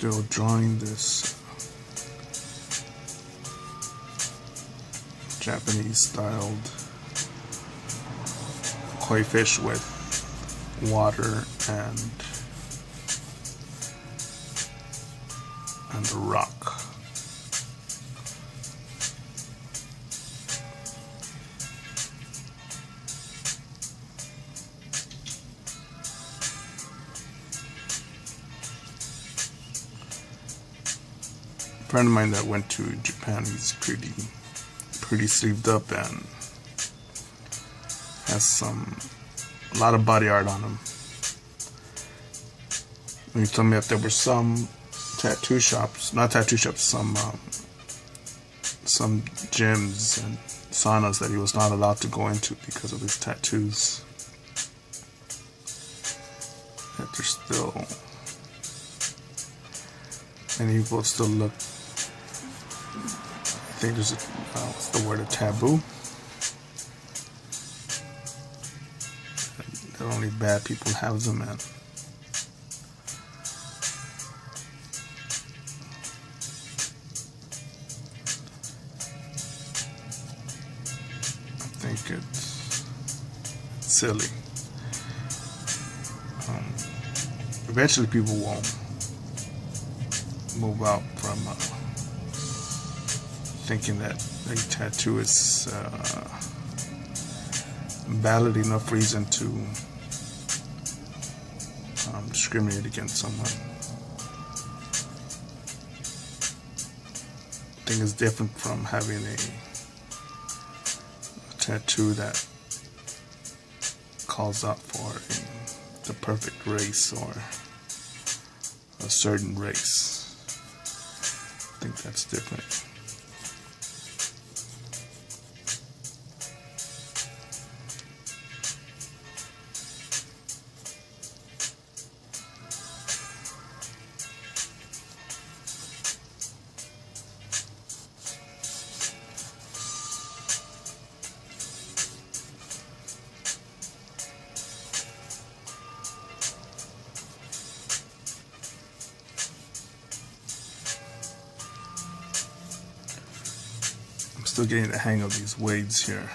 still drawing this Japanese styled koi fish with water and a rock. A friend of mine that went to Japan, he's pretty sleeved up and has a lot of body art on him. And he told me that there were some tattoo shops, not tattoo shops, some gyms and saunas that he was not allowed to go into because of his tattoos. That there's still many people still look. I think there's what's the word, a taboo. That only bad people have them, and I think it's silly. Eventually people won't move out from thinking that a tattoo is valid enough reason to discriminate against someone. I think it's different from having a tattoo that calls out for the perfect race or a certain race. I think that's different. Still getting the hang of these waves here.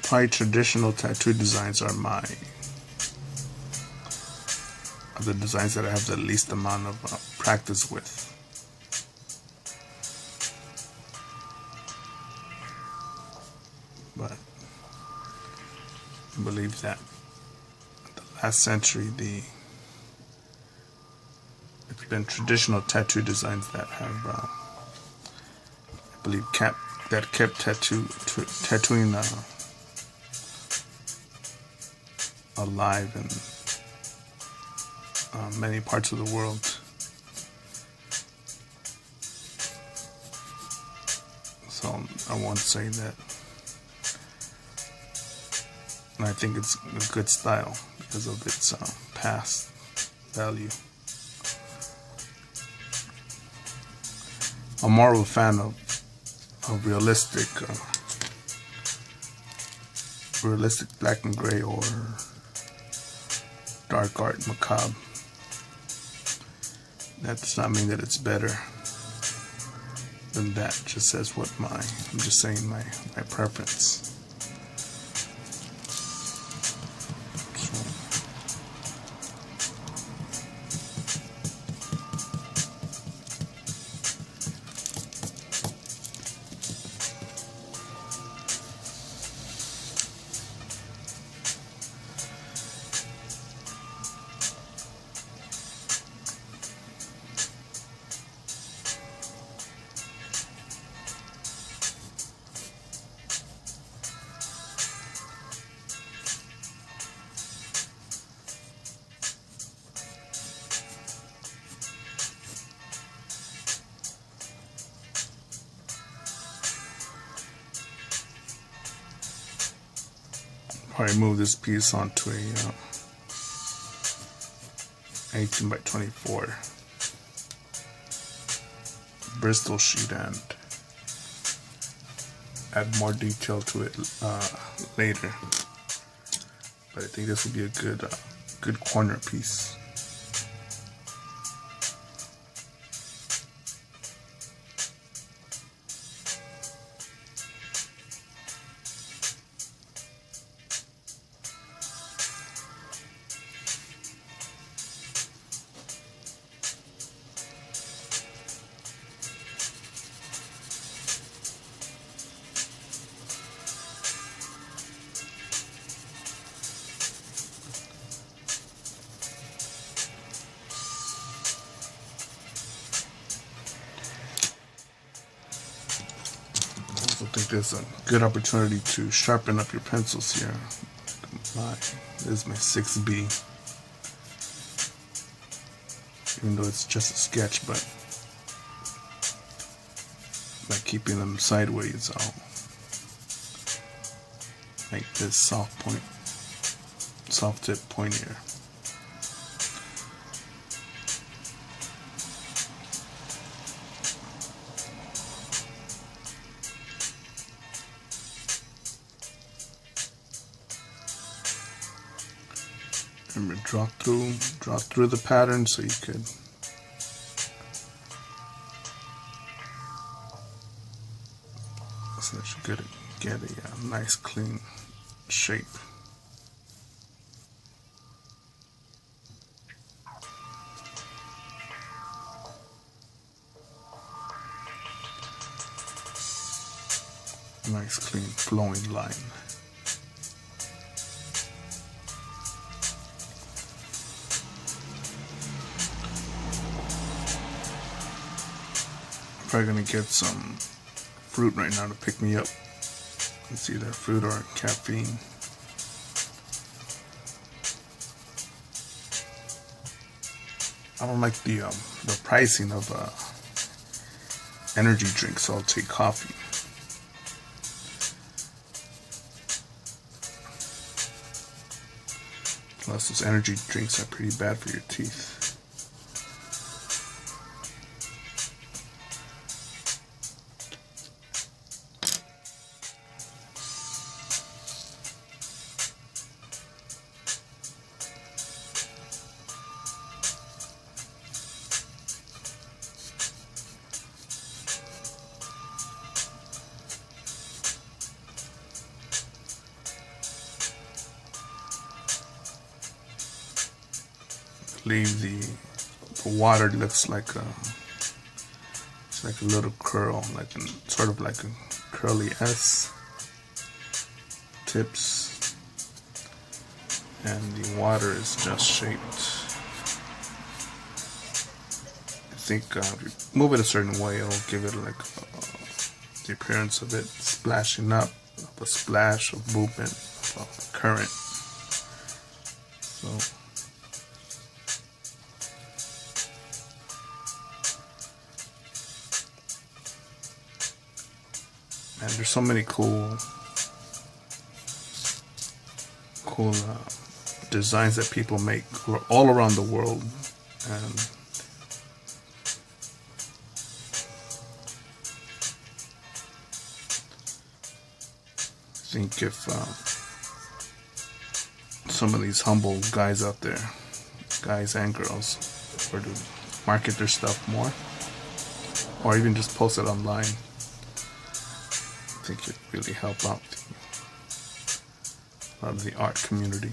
Probably traditional tattoo designs are the designs that I have the least amount of practice with. But I believe that in the last century, it's been traditional tattoo designs that have, I believe, kept tattooing alive in many parts of the world. So I won't say that. And I think it's a good style because of its past value. I'm more of a fan of realistic black and gray or dark art macabre. That does not mean that it's better than that. It just says I'm just saying my preference. Probably move this piece onto a 18 by 24 Bristol sheet and add more detail to it later. But I think this would be a good corner piece. I think there's a good opportunity to sharpen up your pencils here. This is my 6B, even though it's just a sketch, but by keeping them sideways, I'll make this soft tip pointier. Remember, draw through the pattern so you could get a nice clean shape. Nice clean flowing line. Probably gonna get some fruit right now to pick me up. It's either fruit or caffeine. I don't like the pricing of energy drinks, so I'll take coffee. Plus, those energy drinks are pretty bad for your teeth. Leave the water looks like it's like a little curl, sort of like a curly S tips, and the water is just shaped. I think if you move it a certain way, it'll give it like the appearance of it splashing up, of a splash of movement, of a current. So. And there's so many cool designs that people make all around the world, and I think if some of these humble guys out there, guys and girls, were to market their stuff more, or even just post it online, I think it really help out a lot of the art community.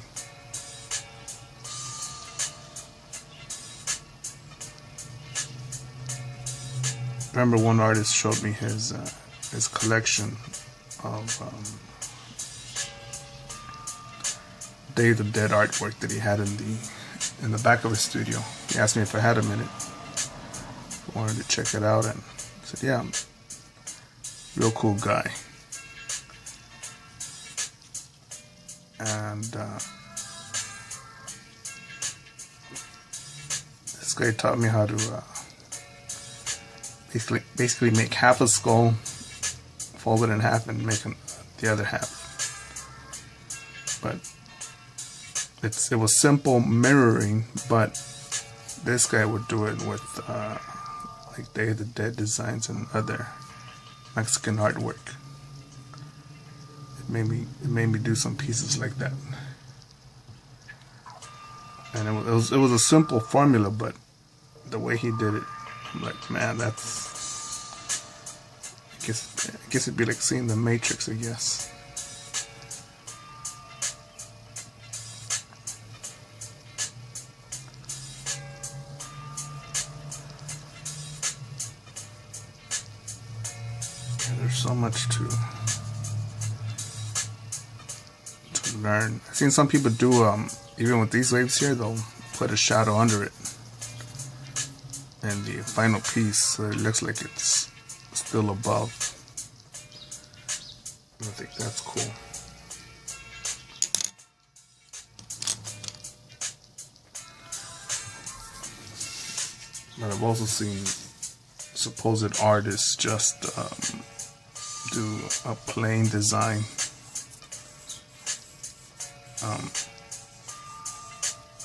I remember one artist showed me his collection of Day of the Dead artwork that he had in the back of his studio. He asked me if I had a minute. I wanted to check it out, and I said, yeah. Real cool guy. And this guy taught me how to basically make half a skull, fold it in half, and make the other half. But it was simple mirroring, but this guy would do it with like Day of the Dead designs and other Mexican artwork. It made me do some pieces like that, and it was a simple formula, but the way he did it, I'm like, man, that's. I guess it'd be like seeing the Matrix, I guess. There's so much to learn. I've seen some people do even with these waves here, they'll put a shadow under it in the final piece, so it looks like it's still above. I think that's cool. But I've also seen supposed artists just do a plain design.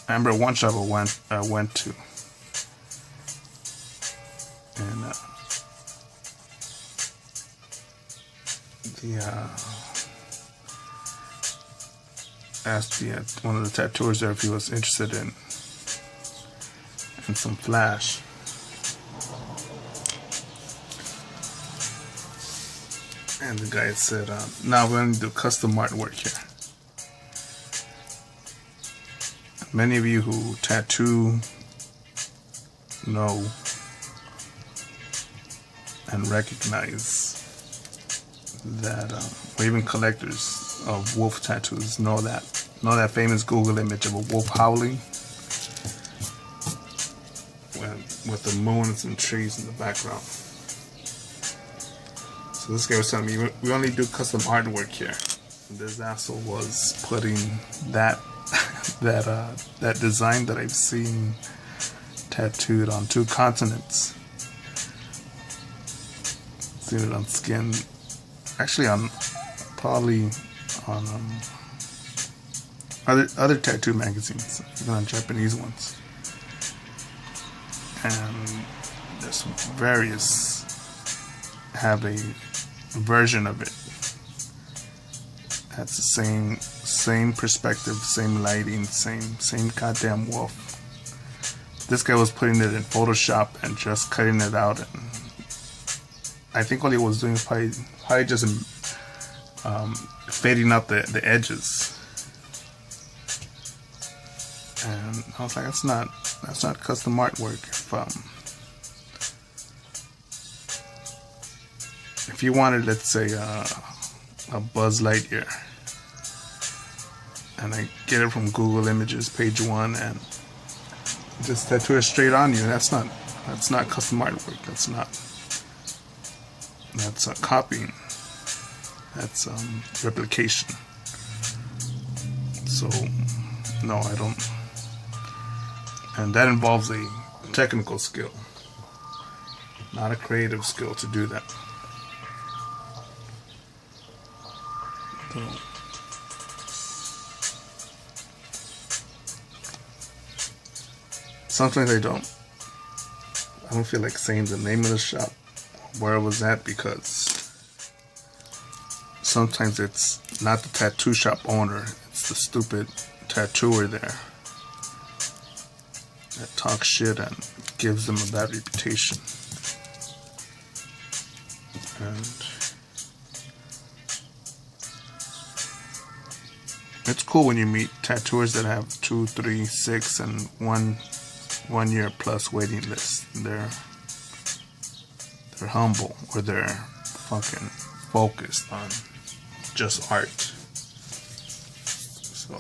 I remember one shop I went to, and asked one of the tattooers there if he was interested in some flash. And the guy said, "No, we only do custom artwork here." Many of you who tattoo know and recognize that, or even collectors of wolf tattoos know that famous Google image of a wolf howling with the moon and some trees in the background. So this guy was telling me, we only do custom artwork here. And this asshole was putting that that design that I've seen tattooed on 2 continents. Seen it on skin, actually probably on other tattoo magazines, even on Japanese ones. And there's various have a version of it. That's the same perspective, same lighting, same goddamn wolf. This guy was putting it in Photoshop and just cutting it out, and I think all he was doing was probably just fading out the edges. And I was like, that's not custom artwork. If you wanted, let's say, a Buzz Lightyear, and I get it from Google Images, page 1, and just tattoo it straight on you, that's not custom artwork. That's copying. That's replication. So no, I don't. And that involves a technical skill, not a creative skill to do that. So, sometimes I don't feel like saying the name of the shop, where it was at, because sometimes it's not the tattoo shop owner, it's the stupid tattooer there that talks shit and gives them a bad reputation. And it's cool when you meet tattooers that have 2, 3, 6, and 1 year plus waiting lists. They're humble, or they're fucking focused on just art. So